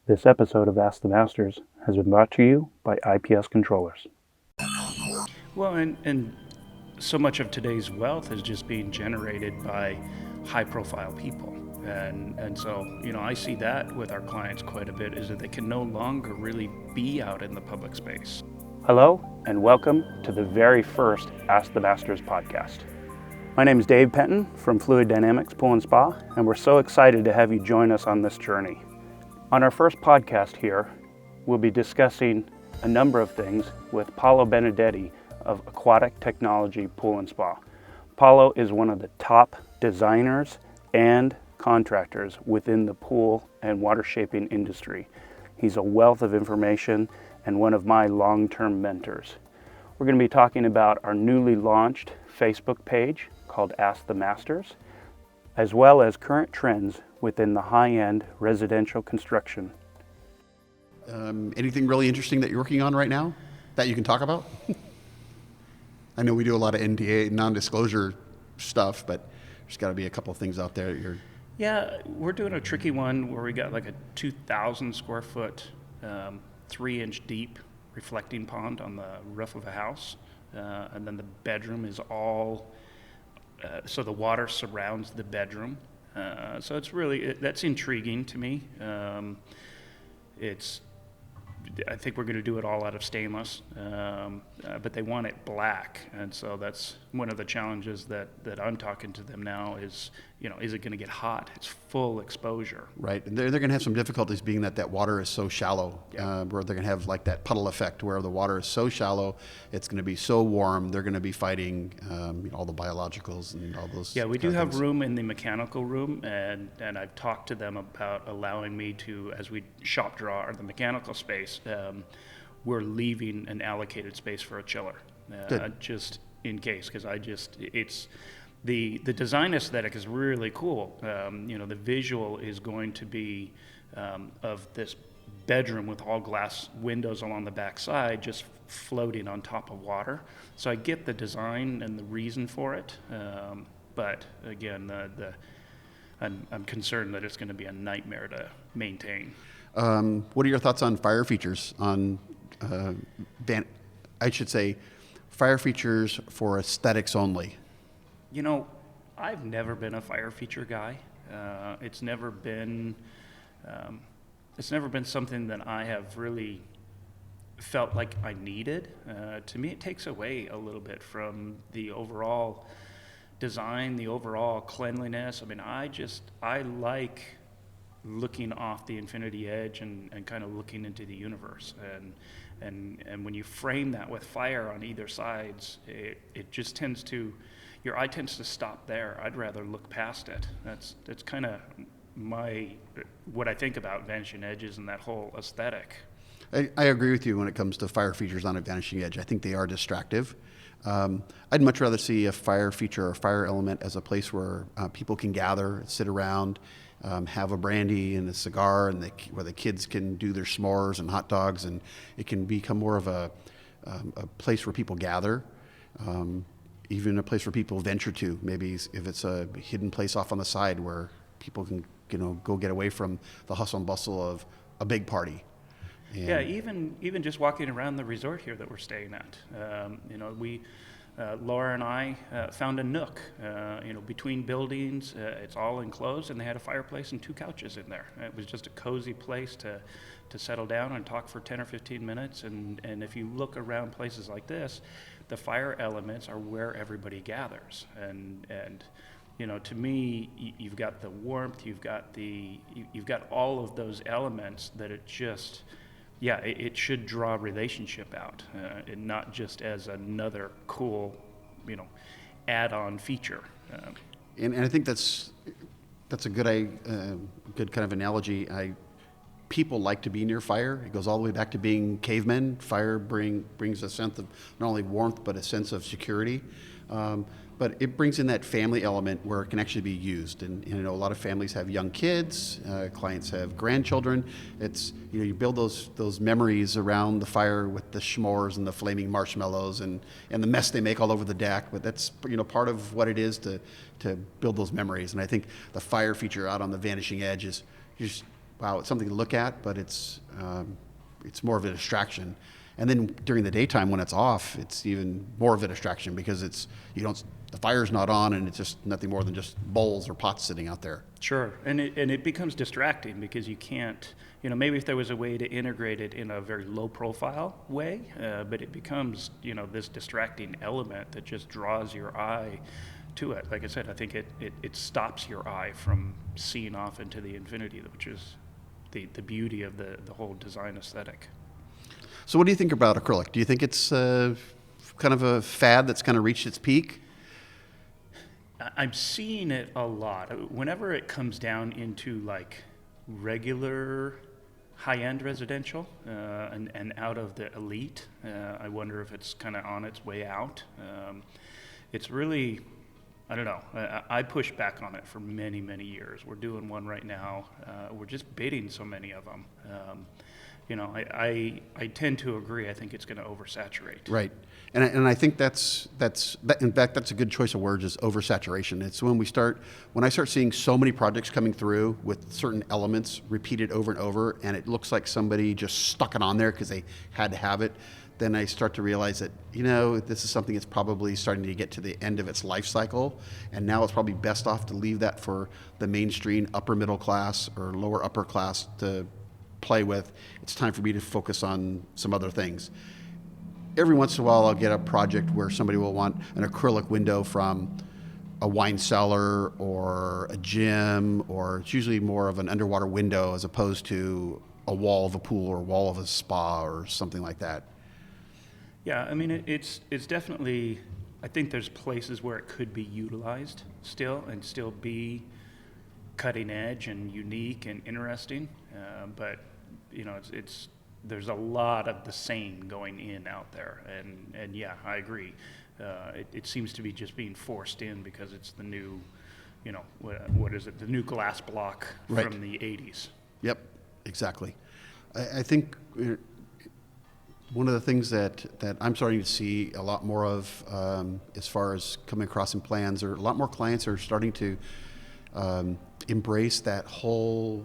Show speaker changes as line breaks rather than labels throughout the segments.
This episode of Ask the Masters has been brought to you by IPS Controllers.
Well, and so much of today's wealth is just being generated by high-profile people. And so, I see that with our clients quite a bit, is that they can no longer really be out in the public space.
Hello, and welcome to the very first Ask the Masters podcast. My name is Dave Penton from Fluid Dynamics Pool and Spa, and we're so excited to have you join us on this journey. On our first podcast here, we'll be discussing a number of things with Paolo Benedetti of Aquatic Technology Pool and Spa. Paolo is one of the top designers and contractors within the pool and water shaping industry. He's a wealth of information and one of my long-term mentors. We're going to be talking about our newly launched Facebook page called Ask the Masters, as well as current trends within the high-end residential construction.
Anything really interesting that you're working on right now that you can talk about? I know we do a lot of NDA, non-disclosure stuff, but there's got to be a couple of things out there that you're...
Yeah, we're doing a tricky one where we got like a 2,000 square foot, 3-inch deep reflecting pond on the roof of a house. And then the bedroom is all, so the water surrounds the bedroom. So it's really, that's intriguing to me. I think we're going to do it all out of stainless, but they want it black, and so that's one of the challenges that I'm talking to them now is, is it going to get hot? It's full exposure.
Right, and they're going to have some difficulties being that water is so shallow,
Yeah.
where they're going to have like that puddle effect where the water is so shallow, it's going to be so warm, they're going to be fighting all the biologicals and all those.
Yeah, we do
kind of
have
things.
room in the mechanical room, and I've talked to them about allowing me to, as we shop draw the mechanical space, we're leaving an allocated space for a chiller, just in case, because it's the design aesthetic is really cool. The visual is going to be of this bedroom with all glass windows along the back side, just floating on top of water. So I get the design and the reason for it, but again, I'm concerned that it's going to be a nightmare to maintain.
What are your thoughts on fire features on, I should say, fire features for aesthetics only?
I've never been a fire feature guy. It's never been something that I have really felt like I needed. To me, it takes away a little bit from the overall design, the overall cleanliness. I mean, I like looking off the infinity edge and kind of looking into the universe. And when you frame that with fire on either sides, it just tends to, your eye tends to stop there. I'd rather look past it. That's kind of what I think about vanishing edges and that whole aesthetic.
I agree with you when it comes to fire features on a vanishing edge. I think they are distractive. I'd much rather see a fire feature or fire element as a place where people can gather, sit around, have a brandy and a cigar, and where the kids can do their s'mores and hot dogs, and it can become more of a place where people gather, even a place where people venture to. Maybe if it's a hidden place off on the side where people can go get away from the hustle and bustle of a big party. And
yeah, even just walking around the resort here that we're staying at, Laura and I found a nook, between buildings. It's all enclosed, and they had a fireplace and 2 couches in there. It was just a cozy place to settle down and talk for 10 or 15 minutes. And if you look around places like this, the fire elements are where everybody gathers. And to me, you've got the warmth, you've got all of those elements that it just. Yeah, it should draw a relationship out, and not just as another cool, add-on feature.
And I think that's a good kind of analogy. People like to be near fire. It goes all the way back to being cavemen. Fire brings a sense of not only warmth but a sense of security. But it brings in that family element where it can actually be used. And a lot of families have young kids, clients have grandchildren. It's, you build those memories around the fire with the s'mores and the flaming marshmallows and the mess they make all over the deck. But that's, part of what it is to build those memories. And I think the fire feature out on the vanishing edge is just wow, it's something to look at, but it's more of a distraction. And then during the daytime when it's off, it's even more of a distraction because the fire's not on and it's just nothing more than just bowls or pots sitting out there.
Sure, and it becomes distracting because you can't, maybe if there was a way to integrate it in a very low profile way, but it becomes, this distracting element that just draws your eye to it. Like I said, I think it stops your eye from seeing off into the infinity, which is the beauty of the whole design aesthetic.
So what do you think about acrylic? Do you think it's kind of a fad that's kind of reached its peak?
I'm seeing it a lot. Whenever it comes down into like regular high-end residential and out of the elite, I wonder if it's kind of on its way out. It's really, I don't know. I pushed back on it for many, many years. We're doing one right now. We're just bidding so many of them. I tend to agree. I think it's going to oversaturate.
Right, and I think that's in fact that's a good choice of words, is oversaturation. It's when I start seeing so many projects coming through with certain elements repeated over and over, and it looks like somebody just stuck it on there because they had to have it. Then I start to realize that this is something that's probably starting to get to the end of its life cycle, and now it's probably best off to leave that for the mainstream upper middle class or lower upper class to play with. It's time for me to focus on some other things. Every once in a while I'll get a project where somebody will want an acrylic window from a wine cellar or a gym, or it's usually more of an underwater window as opposed to a wall of a pool or a wall of a spa or something like that.
Yeah, I mean, it's definitely, I think there's places where it could be utilized still and still be cutting edge and unique and interesting, but there's a lot of the same going in out there, and yeah, I agree. It seems to be just being forced in because it's the new, what is it? The new glass block
Right.
from the 80s.
Yep, exactly. I think one of the things that I'm starting to see a lot more of, as far as coming across in plans, or a lot more clients are starting to embrace that whole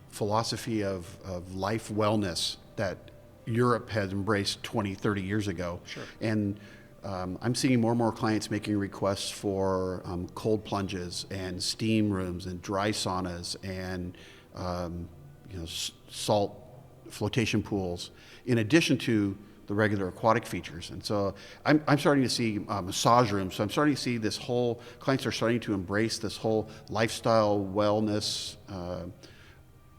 philosophy of life wellness that Europe has embraced 20, 30 years ago.
Sure.
And I'm seeing more and more clients making requests for cold plunges and steam rooms and dry saunas and salt flotation pools, in addition to the regular aquatic features. And so I'm starting to see massage rooms. So I'm starting to see this whole, clients are starting to embrace this whole lifestyle wellness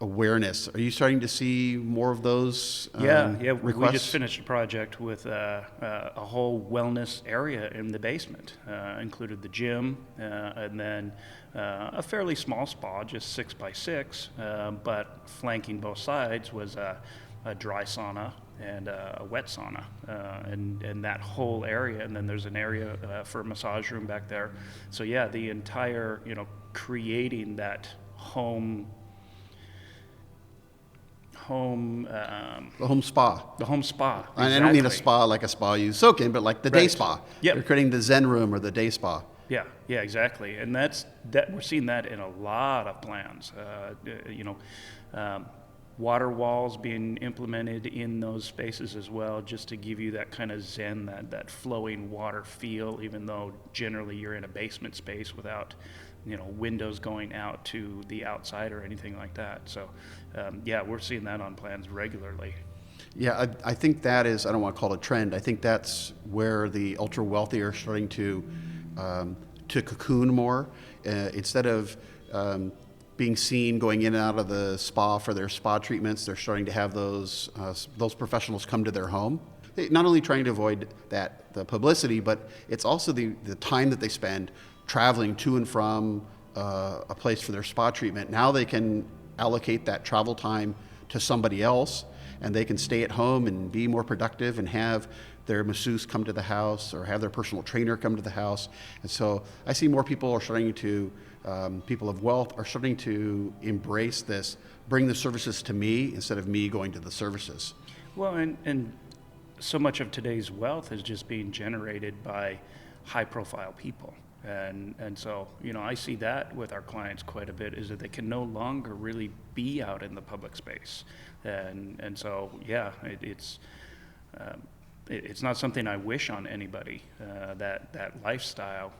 awareness. Are you starting to see more of those
Yeah.
requests?
We just finished a project with a whole wellness area in the basement. Included the gym and then a fairly small spa, just 6 by 6, but flanking both sides was a dry sauna and a wet sauna, and that whole area. And then there's an area for a massage room back there. So yeah, the entire, creating that home.
The home spa.
The home spa.
And I don't mean a
exactly.
spa like a spa you soak in, but like the day
Right.
spa.
Yep.
You're creating the Zen room or the day spa.
Yeah, exactly, and that we're seeing that in a lot of plans. Water walls being implemented in those spaces as well, just to give you that kind of zen, that flowing water feel, even though generally you're in a basement space without, windows going out to the outside or anything like that. So, yeah, we're seeing that on plans regularly.
Yeah, I think that is, I don't want to call it a trend. I think that's where the ultra wealthy are starting to cocoon more. Instead of being seen going in and out of the spa for their spa treatments, they're starting to have those professionals come to their home. Not only trying to avoid the publicity, but it's also the time that they spend traveling to and from a place for their spa treatment. Now they can allocate that travel time to somebody else, and they can stay at home and be more productive and have their masseuse come to the house or have their personal trainer come to the house. And so I see more people are starting to, people of wealth are starting to embrace this, bring the services to me instead of me going to the services.
Well, and so much of today's wealth is just being generated by high-profile people. And so, I see that with our clients quite a bit, is that they can no longer really be out in the public space. And so, yeah, it's not something I wish on anybody, that lifestyle,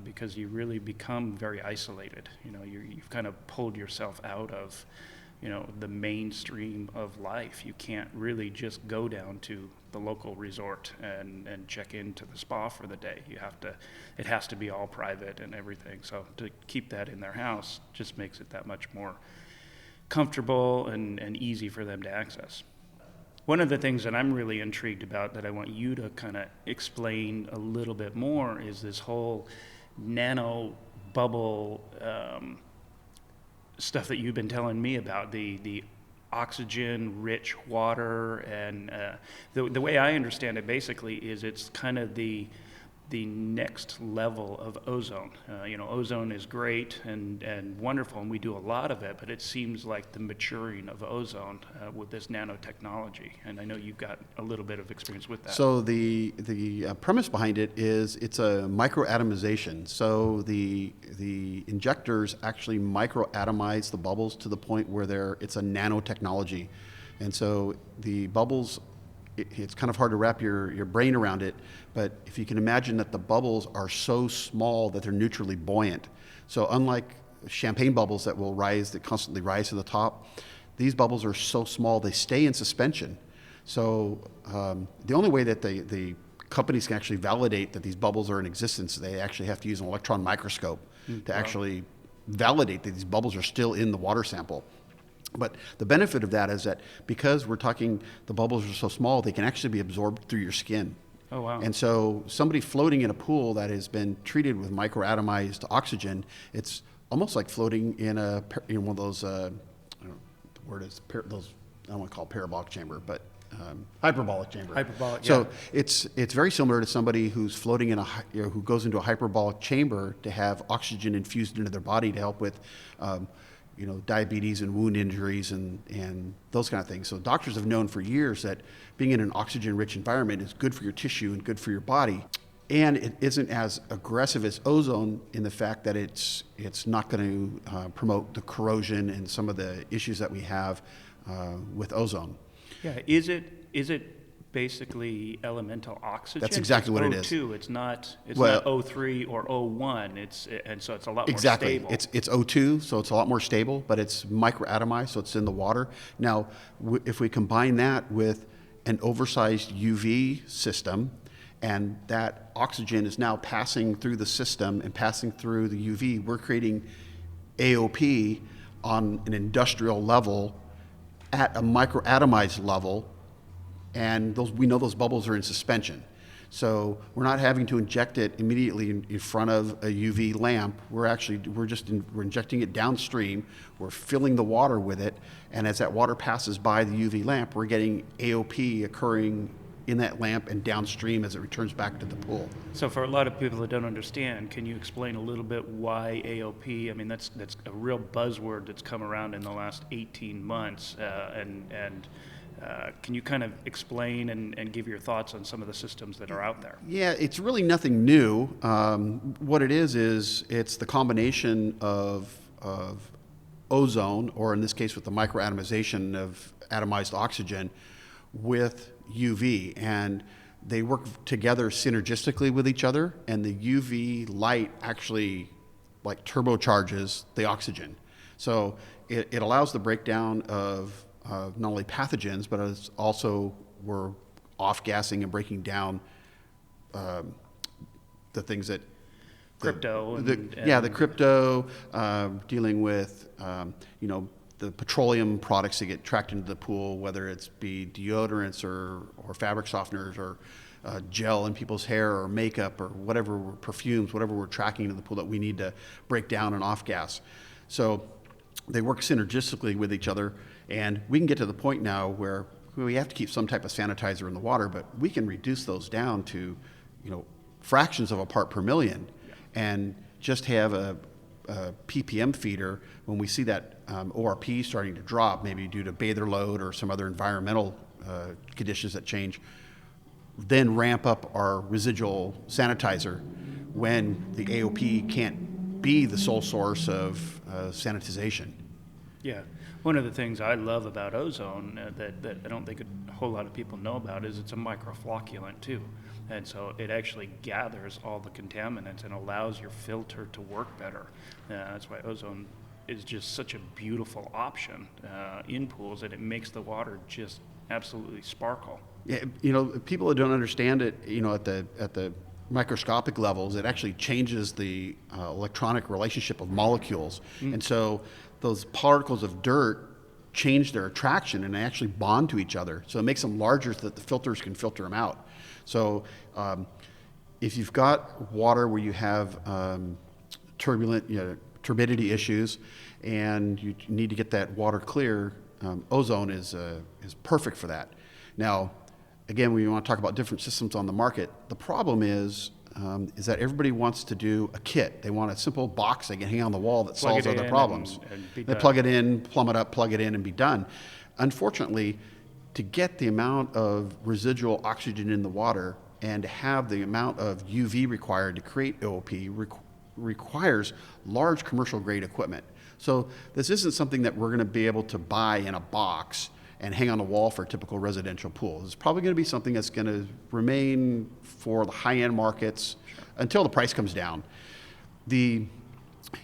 because you really become very isolated. You've kind of pulled yourself out of, the mainstream of life. You can't really just go down to the local resort and check into the spa for the day. It has to be all private and everything. So to keep that in their house just makes it that much more comfortable and easy for them to access. One of the things that I'm really intrigued about that I want you to kind of explain a little bit more is this whole nano bubble stuff that you've been telling me about, the oxygen-rich water, and the way I understand it basically is it's kind of the next level of ozone. Ozone is great and wonderful, and we do a lot of it, but it seems like the maturing of ozone with this nanotechnology, and I know you've got a little bit of experience with that.
So the premise behind it is it's a microatomization. So the injectors actually microatomize the bubbles to the point where it's a nanotechnology, and so the bubbles, it's kind of hard to wrap your brain around it, but if you can imagine that the bubbles are so small that they're neutrally buoyant. So unlike champagne bubbles that constantly rise to the top, these bubbles are so small they stay in suspension. So the only way that the companies can actually validate that these bubbles are in existence, they actually have to use an electron microscope to actually validate that these bubbles are still in the water sample. But the benefit of that is that because we're talking, the bubbles are so small, they can actually be absorbed through your skin.
Oh, wow.
And so somebody floating in a pool that has been treated with microatomized oxygen, it's almost like floating in one of those, I don't know what the word is, I don't want to call it parabolic chamber, but hyperbolic chamber.
Hyperbolic, yeah.
So it's very similar to somebody who's floating who goes into a hyperbolic chamber to have oxygen infused into their body to help with diabetes and wound injuries and those kind of things. So doctors have known for years that being in an oxygen-rich environment is good for your tissue and good for your body. And it isn't as aggressive as ozone in the fact that it's not going to promote the corrosion and some of the issues that we have with ozone.
Yeah, is it basically elemental oxygen?
That's exactly what it is.
O2. It's not O3 or O1. And so it's a lot more stable.
It's O2, so it's a lot more stable, but it's microatomized, so it's in the water. Now, if we combine that with an oversized UV system, and that oxygen is now passing through the system and passing through the UV, we're creating AOP on an industrial level at a microatomized level, and we know those bubbles are in suspension. So we're not having to inject it immediately in front of a UV lamp. We're injecting it downstream. We're filling the water with it, and as that water passes by the UV lamp, we're getting AOP occurring in that lamp and downstream as it returns back to the pool.
So for a lot of people that don't understand, can you explain a little bit why AOP? I mean, that's a real buzzword that's come around in the last 18 months, can you kind of explain and give your thoughts on some of the systems that are out there?
Yeah, it's really nothing new. What it is it's the combination of ozone, or in this case with the microatomization of atomized oxygen, with UV, and they work together synergistically with each other, and the UV light actually like turbocharges the oxygen. So it allows the breakdown of not only pathogens, but it's also we're off-gassing and breaking down the things that
crypto.
The crypto, dealing with the petroleum products that get tracked into the pool, whether it's be deodorants or fabric softeners or gel in people's hair or makeup or whatever, perfumes, whatever we're tracking into the pool that we need to break down and off-gas. So they work synergistically with each other, and we can get to the point now where we have to keep some type of sanitizer in the water, but we can reduce those down to fractions of a part per million, and just have a ppm feeder when we see that ORP starting to drop, maybe due to bather load or some other environmental conditions that change, then ramp up our residual sanitizer. when the AOP can't be the sole source of sanitization.
Yeah. One of the things I love about ozone that I don't think a whole lot of people know about is it's a microflocculant too. And so it actually gathers all the contaminants and allows your filter to work better. That's why ozone is just such a beautiful option in pools, and it makes the water just absolutely sparkle.
Yeah, people that don't understand it, at the microscopic levels, it actually changes the electronic relationship of molecules. And so those particles of dirt change their attraction and they actually bond to each other. So it makes them larger so that the filters can filter them out. So if you've got water where you have turbidity issues and you need to get that water clear, ozone is perfect for that. Now, again, we want to talk about different systems on the market. The problem is that everybody wants to do a kit. They want a simple box they can hang on the wall that solves all their problems. They plug it in, plumb it up, plug it in, and be done. Unfortunately, to get the amount of residual oxygen in the water and to have the amount of UV required to create OOP requires large commercial grade equipment. So this isn't something that we're going to be able to buy in a box and hang on a wall for a typical residential pool. It's probably going to be something that's going to remain for the high-end markets until the price comes down. The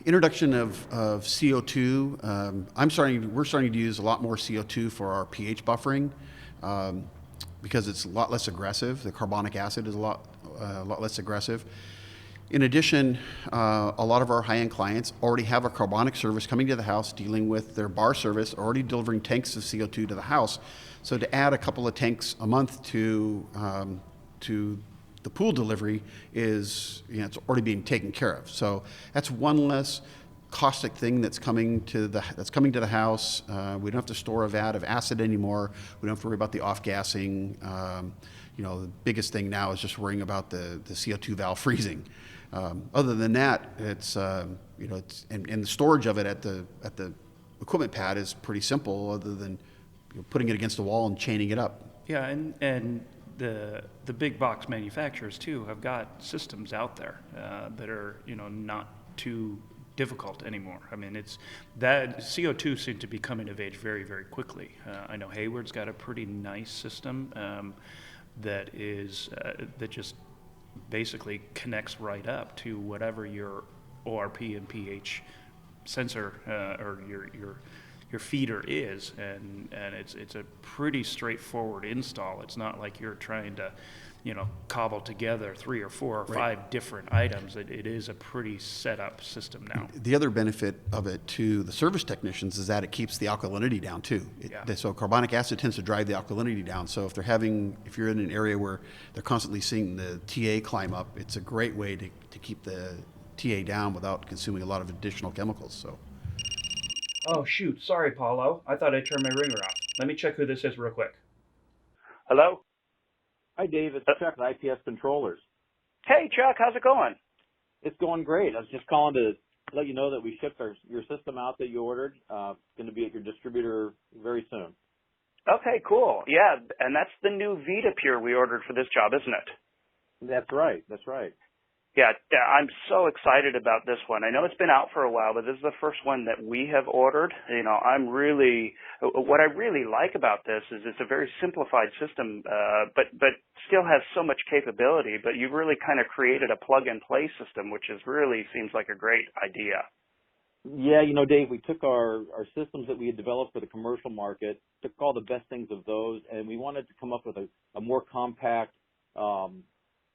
introduction of CO2, we're starting to use a lot more CO2 for our pH buffering because it's a lot less aggressive. The carbonic acid is a lot less aggressive. In addition, a lot of our high-end clients already have a carbonic service coming to the house, dealing with their bar service, already delivering tanks of CO2 to the house. So to add a couple of tanks a month to the pool delivery is, it's already being taken care of. So that's one less caustic thing that's coming to the house. We don't have to store a vat of acid anymore. We don't have to worry about the off-gassing. The biggest thing now is just worrying about the CO2 valve freezing. Other than that, it's and the storage of it at the equipment pad is pretty simple. Other than putting it against the wall and chaining it up.
Yeah, and the big box manufacturers too have got systems out there that are not too difficult anymore. I mean, it's that CO2 seems to be coming of age very, very quickly. I know Hayward's got a pretty nice system that just basically connects right up to whatever your ORP and pH sensor or your feeder is, and it's a pretty straightforward install. It's not like you're trying to cobble together 3 or 4 or 5 different items. It is a pretty set up system now.
The other benefit of it to the service technicians is that it keeps the alkalinity down too. So carbonic acid tends to drive the alkalinity down. So if you're in an area where they're constantly seeing the TA climb up, it's a great way to keep the TA down without consuming a lot of additional chemicals. So.
Oh shoot, sorry Paolo. I thought I turned my ringer off. Let me check who this is real quick.
Hello?
Hi, Dave. It's Chuck at IPS Controllers.
Hey, Chuck. How's it going?
It's going great. I was just calling to let you know that we shipped your system out that you ordered. It's going to be at your distributor very soon.
Okay, cool. Yeah, and that's the new Vita Pure we ordered for this job, isn't it?
That's right. That's right.
Yeah, I'm so excited about this one. I know it's been out for a while, but this is the first one that we have ordered. What I really like about this is it's a very simplified system, but still has so much capability. But you've really kind of created a plug-and-play system, which really seems like a great idea.
Yeah, Dave, we took our systems that we had developed for the commercial market, took all the best things of those, and we wanted to come up with a more compact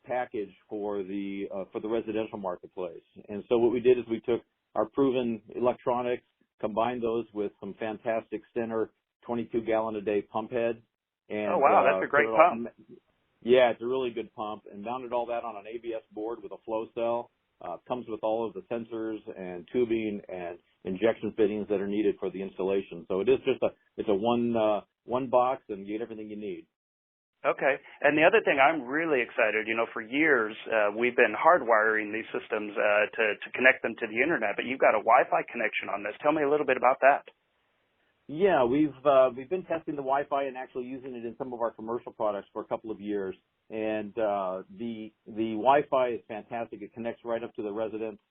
package for the residential marketplace. And so what we did is we took our proven electronics, combined those with some fantastic Stenner 22-gallon-a-day pump heads. And,
oh, wow, that's a great pump.
Yeah, it's a really good pump. And mounted all that on an ABS board with a flow cell. Comes with all of the sensors and tubing and injection fittings that are needed for the installation. So it is just it's a one box and you get everything you need.
Okay. And the other thing, I'm really excited, for years we've been hardwiring these systems to connect them to the internet, but you've got a Wi-Fi connection on this. Tell me a little bit about that.
Yeah, we've been testing the Wi-Fi and actually using it in some of our commercial products for a couple of years. And the Wi-Fi is fantastic. It connects right up to the residents'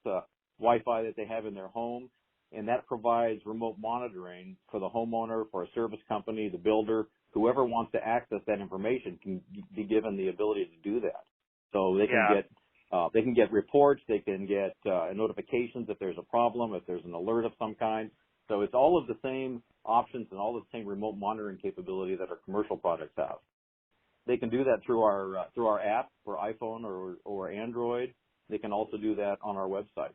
Wi-Fi that they have in their home, and that provides remote monitoring for the homeowner, for a service company, the builder, whoever wants to access that information can be given the ability to do that. So they can get reports, they can get notifications if there's a problem, if there's an alert of some kind. So it's all of the same options and all of the same remote monitoring capability that our commercial products have. They can do that through our app for iPhone or Android. They can also do that on our website.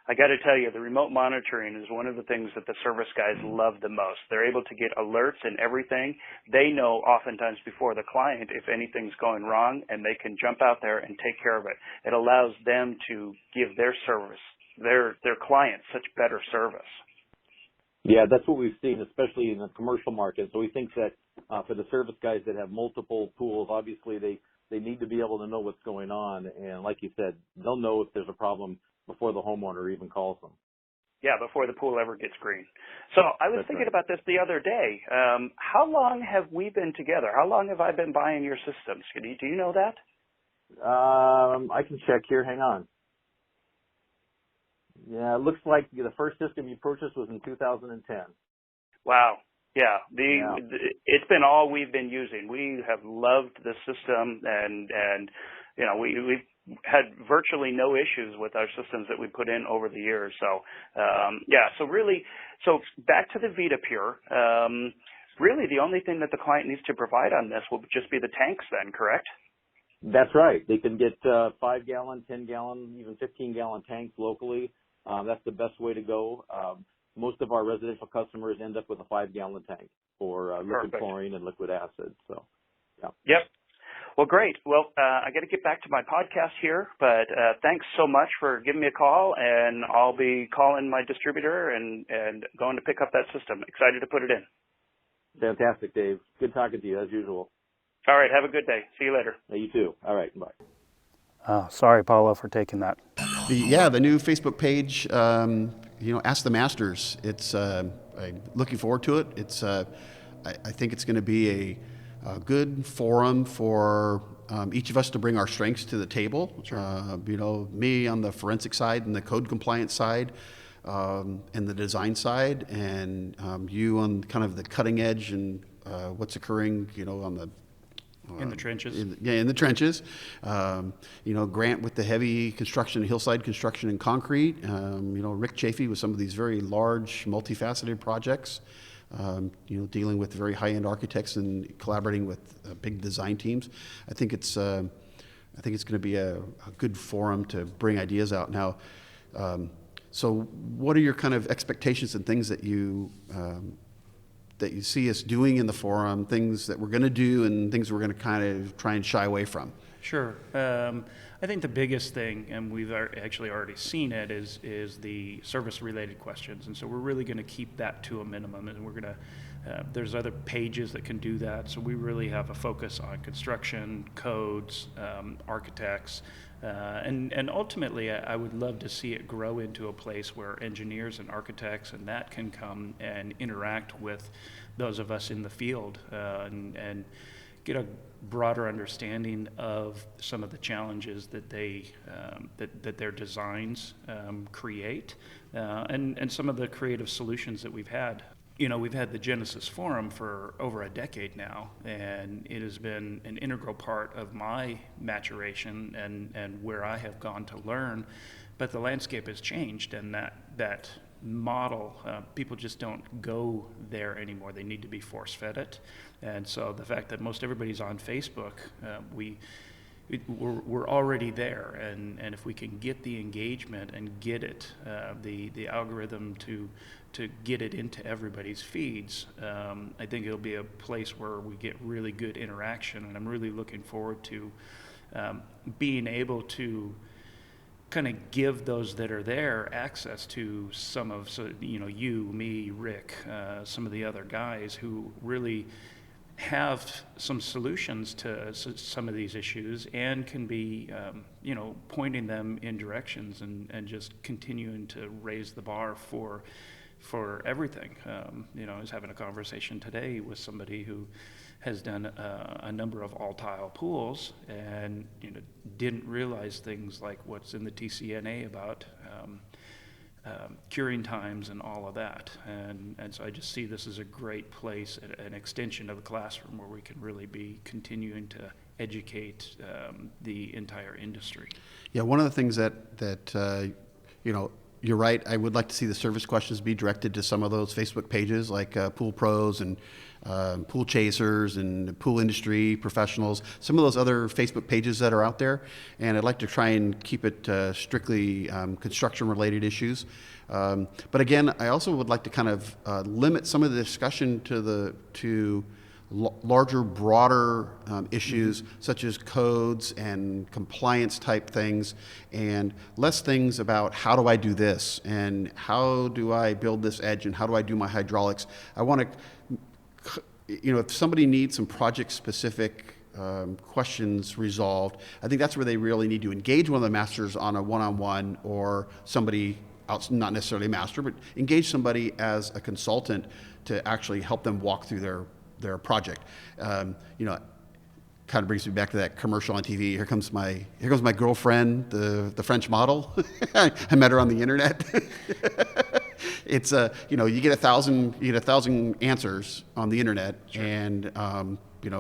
I got to tell you, the remote monitoring is one of the things that the service guys love the most. They're able to get alerts and everything. They know oftentimes before the client if anything's going wrong, and they can jump out there and take care of it. It allows them to give their service, their clients, such better service.
Yeah, that's what we've seen, especially in the commercial market. So we think that for the service guys that have multiple pools, obviously they need to be able to know what's going on. And like you said, they'll know if there's a problem before the homeowner even calls them.
Yeah, before the pool ever gets green. So I was thinking about this the other day. How long have we been together? How long have I been buying your systems? Do you know that?
I can check here. Hang on. Yeah, it looks like the first system you purchased was in 2010.
Wow. Yeah, it's been all we've been using. We have loved the system, and you know, we've had virtually no issues with our systems that we put in over the years. So so back to the VitaPure. Really, the only thing that the client needs to provide on this will just be the tanks, then, correct?
That's right. They can get 5-gallon, 10-gallon, even 15-gallon tanks locally. That's the best way to go. Most of our residential customers end up with a 5-gallon tank for liquid chlorine and liquid acid. So, yeah.
Yep. Well, great. Well, I got to get back to my podcast here, but thanks so much for giving me a call, and I'll be calling my distributor and going to pick up that system. Excited to put it in.
Fantastic, Dave. Good talking to you, as usual.
All right. Have a good day. See you later.
You too. All right. Bye.
Sorry, Paolo, for taking that.
The new Facebook page, Ask the Masters. It's I'm looking forward to it. It's I think it's going to be a good forum for each of us to bring our strengths to the table. Sure. Me on the forensic side and the code compliance side, and the design side, and you on kind of the cutting edge and what's occurring, on the
in the trenches.
In the trenches. Grant with the heavy construction, hillside construction and concrete. Rick Chafee with some of these very large, multifaceted projects. Dealing with very high-end architects and collaborating with big design teams. I think it's going to be a good forum to bring ideas out. Now, so what are your kind of expectations and things that you see us doing in the forum, things that we're going to do and things we're going to kind of try and shy away from?
Sure. I think the biggest thing, and we've actually already seen it, is the service-related questions, and so we're really going to keep that to a minimum, and we're going to. There's other pages that can do that, so we really have a focus on construction, codes, architects, and ultimately, I would love to see it grow into a place where engineers and architects and that can come and interact with those of us in the field and get a broader understanding of some of the challenges that that their designs create, and some of the creative solutions that we've had. We've had the Genesis Forum for over a decade now, and it has been an integral part of my maturation and where I have gone to learn. But the landscape has changed, and that model, people just don't go there anymore. They need to be force-fed it. And so the fact that most everybody's on Facebook, we're already there, and if we can get the engagement and get it, the algorithm to get it into everybody's feeds, I think it'll be a place where we get really good interaction, and I'm really looking forward to being able to kind of give those that are there access to some of, you, me, Rick, some of the other guys who really have some solutions to some of these issues and can be, pointing them in directions and just continuing to raise the bar for for everything. I was having a conversation today with somebody who has done a number of all-tile pools and didn't realize things like what's in the TCNA about curing times and all of that. And so I just see this as a great place, an extension of the classroom where we can really be continuing to educate the entire industry.
Yeah, one of the things that you're right. I would like to see the service questions be directed to some of those Facebook pages like Pool Pros and Pool Chasers and Pool Industry Professionals, some of those other Facebook pages that are out there. And I'd like to try and keep it strictly construction-related issues. But again, I also would like to kind of limit some of the discussion to larger, broader issues such as codes and compliance type things, and less things about how do I do this and how do I build this edge and how do I do my hydraulics. I want to, if somebody needs some project specific questions resolved, I think that's where they really need to engage one of the masters on a one-on-one, or somebody else, not necessarily a master, but engage somebody as a consultant to actually help them walk through their project. Kind of brings me back to that commercial on TV. Here comes my girlfriend, the French model. I met her on the internet. It's you get 1,000 answers on the internet, sure. And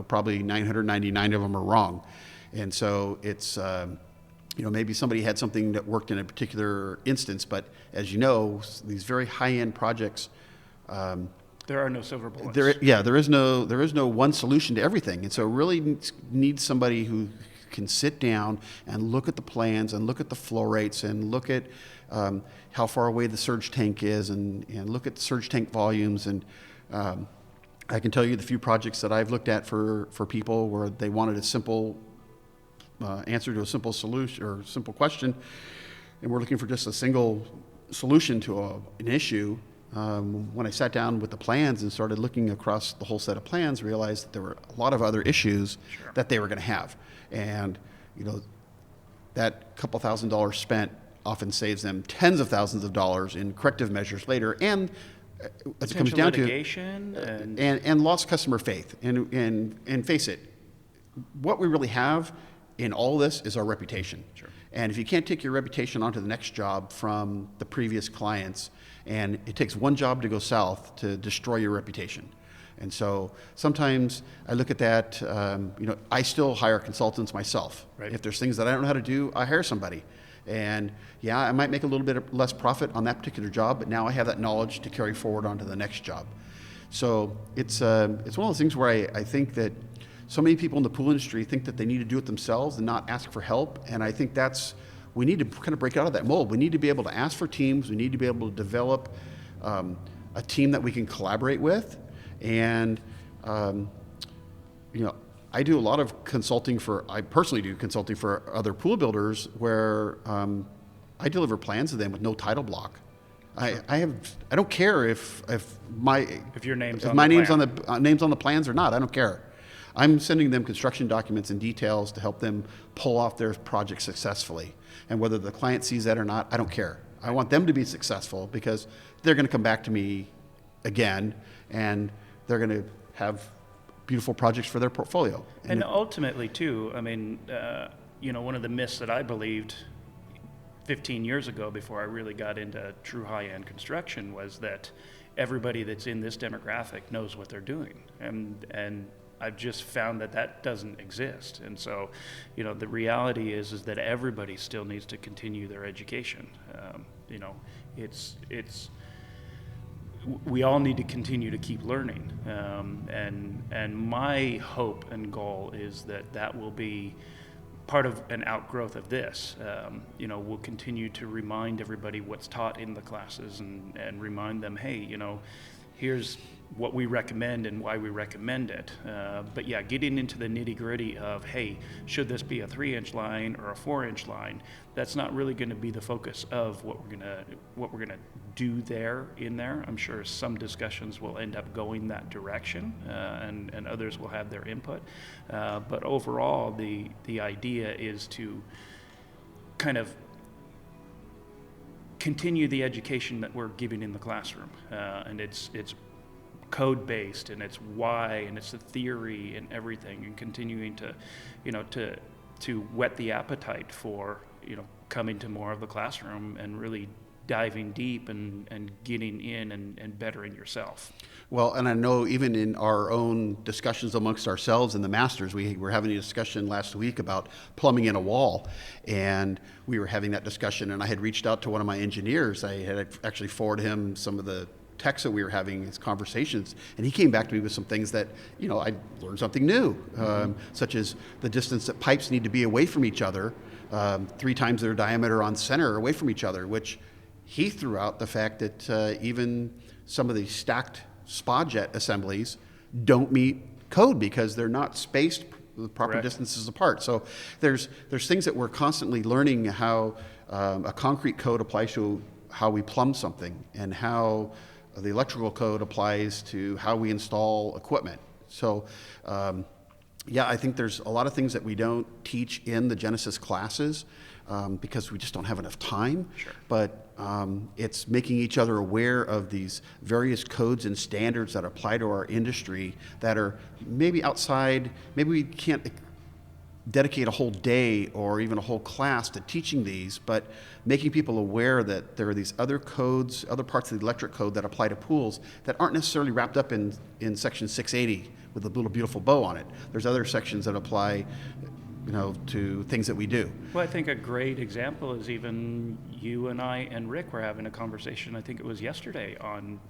probably 999 of them are wrong, and so it's maybe somebody had something that worked in a particular instance, but as you know, these very high-end projects.
There are no silver bullets.
There is no one solution to everything, and so really needs somebody who can sit down and look at the plans and look at the flow rates and look at how far away the surge tank is and look at the surge tank volumes. And I can tell you the few projects that I've looked at for people where they wanted a simple answer to a simple solution or simple question, and we're looking for just a single solution to an issue. When I sat down with the plans and started looking across the whole set of plans, realized that there were a lot of other issues
sure.
that they were going to have. And, that couple $1,000s spent often saves them tens of thousands of dollars in corrective measures later. And as it comes down
litigation
to and lost customer faith. And face it, what we really have in all this is our reputation.
Sure.
And if you can't take your reputation onto the next job from the previous clients, and it takes one job to go south to destroy your reputation. And so sometimes I look at that, I still hire consultants myself.
Right.
If there's things that I don't know how to do, I hire somebody. And yeah, I might make a little bit less profit on that particular job, but now I have that knowledge to carry forward onto the next job. So it's one of those things where I think that so many people in the pool industry think that they need to do it themselves and not ask for help. And I think we need to kind of break out of that mold. We need to be able to ask for teams. We need to be able to develop a team that we can collaborate with. And, I do a lot of consulting I personally do consulting for other pool builders where I deliver plans to them with no title block. Sure. I don't care if my name's on the plans or not. I don't care. I'm sending them construction documents and details to help them pull off their project successfully. And whether the client sees that or not, I don't care. I want them to be successful because they're going to come back to me again and they're going to have beautiful projects for their portfolio.
And ultimately, too, one of the myths that I believed 15 years ago before I really got into true high-end construction was that everybody that's in this demographic knows what they're doing. And I've just found that doesn't exist. And so, the reality is that everybody still needs to continue their education. We all need to continue to keep learning. And my hope and goal is that will be part of an outgrowth of this. We'll continue to remind everybody what's taught in the classes and remind them, hey, here's what we recommend and why we recommend it. But yeah, getting into the nitty-gritty of, hey, should this be a 3-inch line or a 4-inch line? That's not really going to be the focus of what we're gonna do in there. I'm sure some discussions will end up going that direction, and others will have their input. But overall, the idea is to kind of continue the education that we're giving in the classroom, and it's code based, and it's why, and it's the theory and everything, and continuing to, to whet the appetite for, coming to more of the classroom and really diving deep and getting in and bettering yourself.
Well, and I know even in our own discussions amongst ourselves in the masters, we were having a discussion last week about plumbing in a wall, and we were having that discussion, and I had reached out to one of my engineers. I had actually forwarded him some of the texts that we were having, his conversations, and he came back to me with some things that, I learned something new, such as the distance that pipes need to be away from each other, 3 times their diameter on center away from each other, which he threw out the fact that even some of the stacked spa jet assemblies don't meet code because they're not spaced the proper
Correct.
distances apart. So there's things that we're constantly learning how a concrete code applies to how we plumb something, and how the electrical code applies to how we install equipment. So I think there's a lot of things that we don't teach in the Genesis classes because we just don't have enough time.
Sure.
But it's making each other aware of these various codes and standards that apply to our industry that are maybe outside. Maybe we can't dedicate a whole day or even a whole class to teaching these, but making people aware that there are these other codes, other parts of the electric code that apply to pools that aren't necessarily wrapped up in section 680 with a little beautiful bow on it. There's other sections that apply to things that we do.
Well, I think a great example is even you and I and Rick were having a conversation, I think it was yesterday, on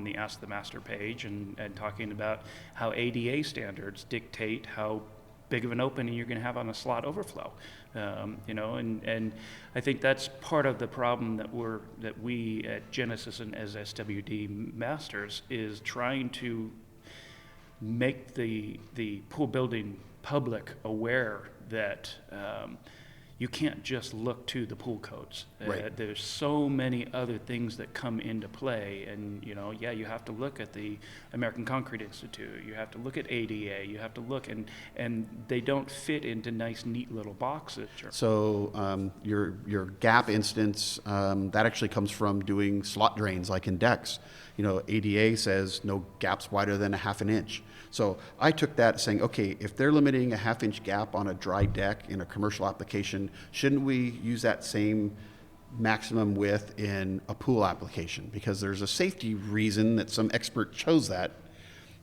the Ask the Master page, and talking about how ADA standards dictate how big of an opening you're going to have on a slot overflow, and I think that's part of the problem that we at Genesis and as SWD Masters is trying to make the pool building public aware that you can't just look to the pool codes.
Right.
There's so many other things that come into play, and you have to look at the American Concrete Institute, you have to look at ADA, you have to look, and they don't fit into nice, neat little boxes.
So your gap instance, that actually comes from doing slot drains like in decks. ADA says no gaps wider than a 1/2 inch. So I took that saying, okay, if they're limiting a 1/2 inch gap on a dry deck in a commercial application, shouldn't we use that same maximum width in a pool application? Because there's a safety reason that some expert chose that.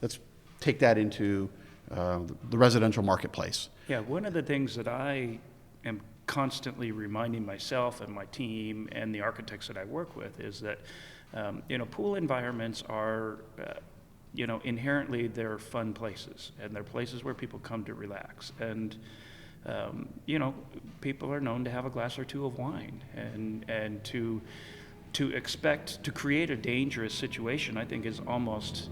Let's take that into the residential marketplace.
Yeah, one of the things that I am constantly reminding myself and my team and the architects that I work with is that pool environments are inherently they're fun places, and they're places where people come to relax, and people are known to have a glass or two of wine, and to expect to create a dangerous situation, I think, is almost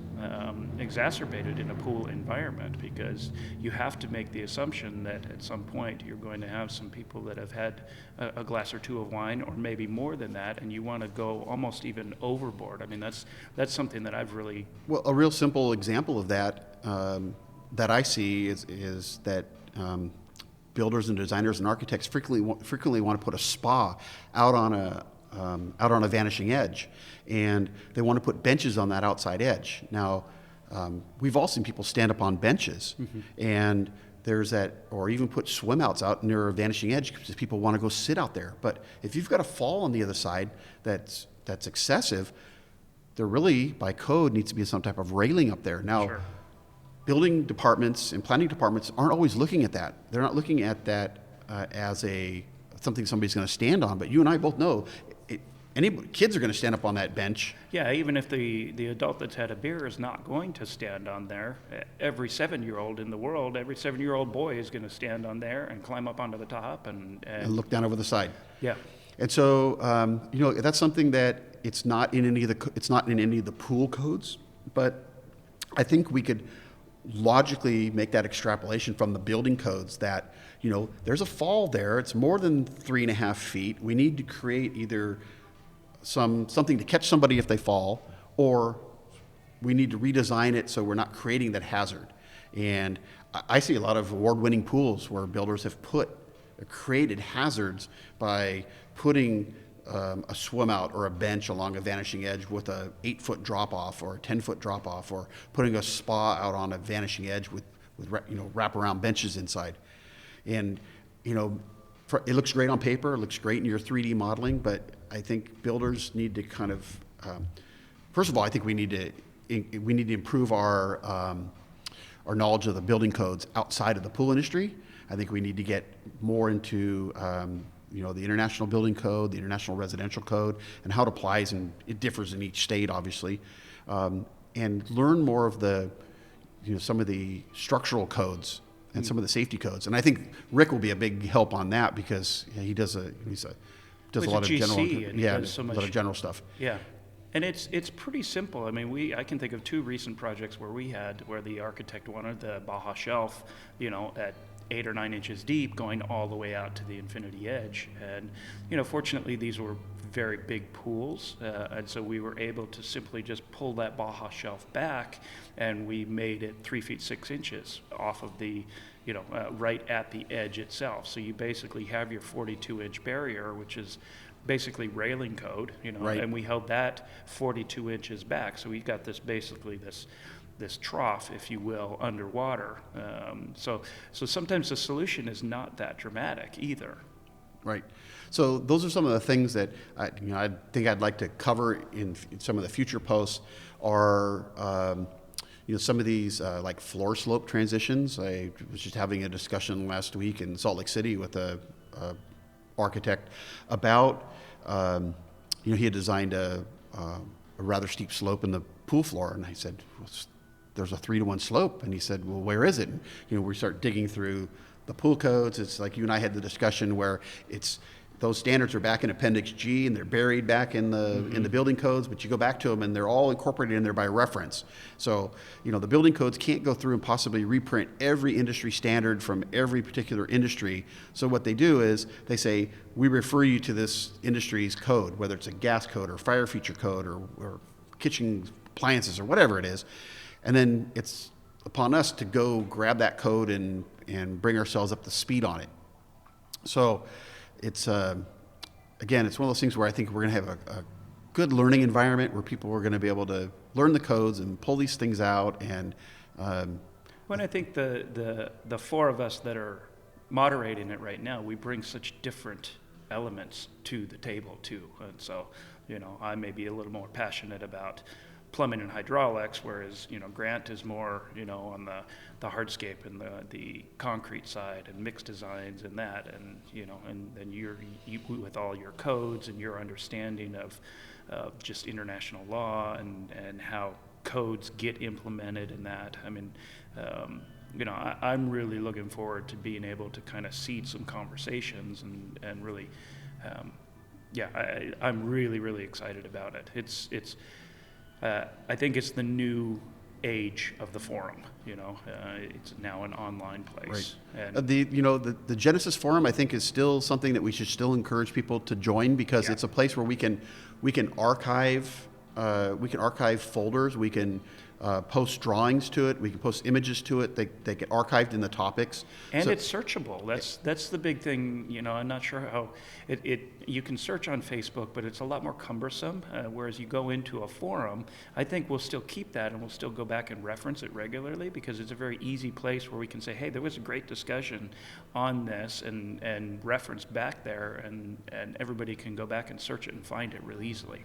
exacerbated in a pool environment, because you have to make the assumption that at some point you're going to have some people that have had a glass or two of wine, or maybe more than that, and you want to go almost even overboard. I mean, that's something that I've really...
Well, a real simple example of that that I see is that builders and designers and architects frequently want to put a spa out on a vanishing edge, and they want to put benches on that outside edge. Now, we've all seen people stand up on benches, and there's that, or even put swim outs out near a vanishing edge because people want to go sit out there. But if you've got a fall on the other side that's excessive, there really, by code, needs to be some type of railing up there. Now,
Sure.
Building departments and planning departments aren't always looking at that. They're not looking at that as something somebody's going to stand on. But you and I both know kids are going to stand up on that bench.
Yeah, even if the adult that's had a beer is not going to stand on there, every 7-year-old in the world, every 7-year-old boy is going to stand on there and climb up onto the top and
look down over the side.
Yeah.
And so that's something that it's not in any of the pool codes, but I think we could logically make that extrapolation from the building codes that there's a fall there, it's more than 3.5 feet. We need to create either something to catch somebody if they fall, or we need to redesign it so we're not creating that hazard. And I see a lot of award-winning pools where builders have created hazards by putting a swim out or a bench along a vanishing edge with a 8-foot drop off or a 10-foot drop off, or putting a spa out on a vanishing edge with wraparound benches inside. And it looks great on paper, it looks great in your 3D modeling, but I think builders need to kind of first of all, I think we need to improve our knowledge of the building codes outside of the pool industry. I think we need to get more into the International Building Code, the International Residential Code, and how it applies, and it differs in each state, obviously, and learn more of some of the structural codes and some of the safety codes. And I think Rick will be a big help on that, because he does a lot of general stuff.
Yeah. And it's pretty simple. I mean, I can think of 2 recent projects where the architect wanted the Baja shelf, at 8 or 9 inches deep, going all the way out to the infinity edge. And, fortunately, these were very big pools, and so we were able to simply just pull that Baja shelf back, and we made it 3 feet 6 inches off of the, right at the edge itself. So you basically have your 42-inch barrier, which is basically railing code,
right.
And we held that 42 inches back. So we've got this trough, if you will, underwater. So sometimes the solution is not that dramatic either.
Right. So those are some of the things that I think I'd like to cover in some of the future posts. Are some of these like floor slope transitions. I was just having a discussion last week in Salt Lake City with a architect about he had designed a rather steep slope in the pool floor, and I said, well, there's a 3-to-1 slope, and he said, well, where is it? And, we start digging through the pool codes. It's like you and I had the discussion where those standards are back in Appendix G, and they're buried back in the building codes, but you go back to them and they're all incorporated in there by reference. So, the building codes can't go through and possibly reprint every industry standard from every particular industry. So what they do is they say, we refer you to this industry's code, whether it's a gas code or fire feature code or kitchen appliances or whatever it is. And then it's upon us to go grab that code and bring ourselves up to speed on it. So it's again, it's one of those things where I think we're going to have a good learning environment where people are going to be able to learn the codes and pull these things out. And
when I think the 4 of us that are moderating it right now, we bring such different elements to the table too. And so, I may be a little more passionate about plumbing and hydraulics, whereas Grant is more on the hardscape and the concrete side and mixed designs and that, and and then you with all your codes and your understanding of just international law and how codes get implemented and that. I mean, I'm really looking forward to being able to kind of seed some conversations and really, I'm really, really excited about it. It's I think it's the new age of the forum. It's now an online place.
Right. And the Genesis Forum, I think, is still something that we should still encourage people to join, because it's a place where we can archive folders, we can post drawings to it, we can post images to it. They get archived in the topics,
and it's searchable. That's the big thing. I'm not sure how you can search on Facebook, but it's a lot more cumbersome. Whereas you go into a forum, I think we'll still keep that, and we'll still go back and reference it regularly, because it's a very easy place where we can say, hey, there was a great discussion on this, and reference back there, and everybody can go back and search it and find it really easily.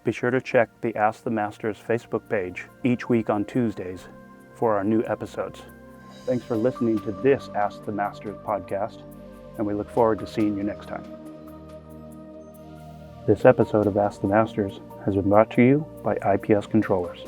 Be sure to check the Ask the Masters Facebook page each week on Tuesdays for our new episodes. Thanks for listening to this Ask the Masters podcast, and we look forward to seeing you next time. This episode of Ask the Masters has been brought to you by IPS Controllers.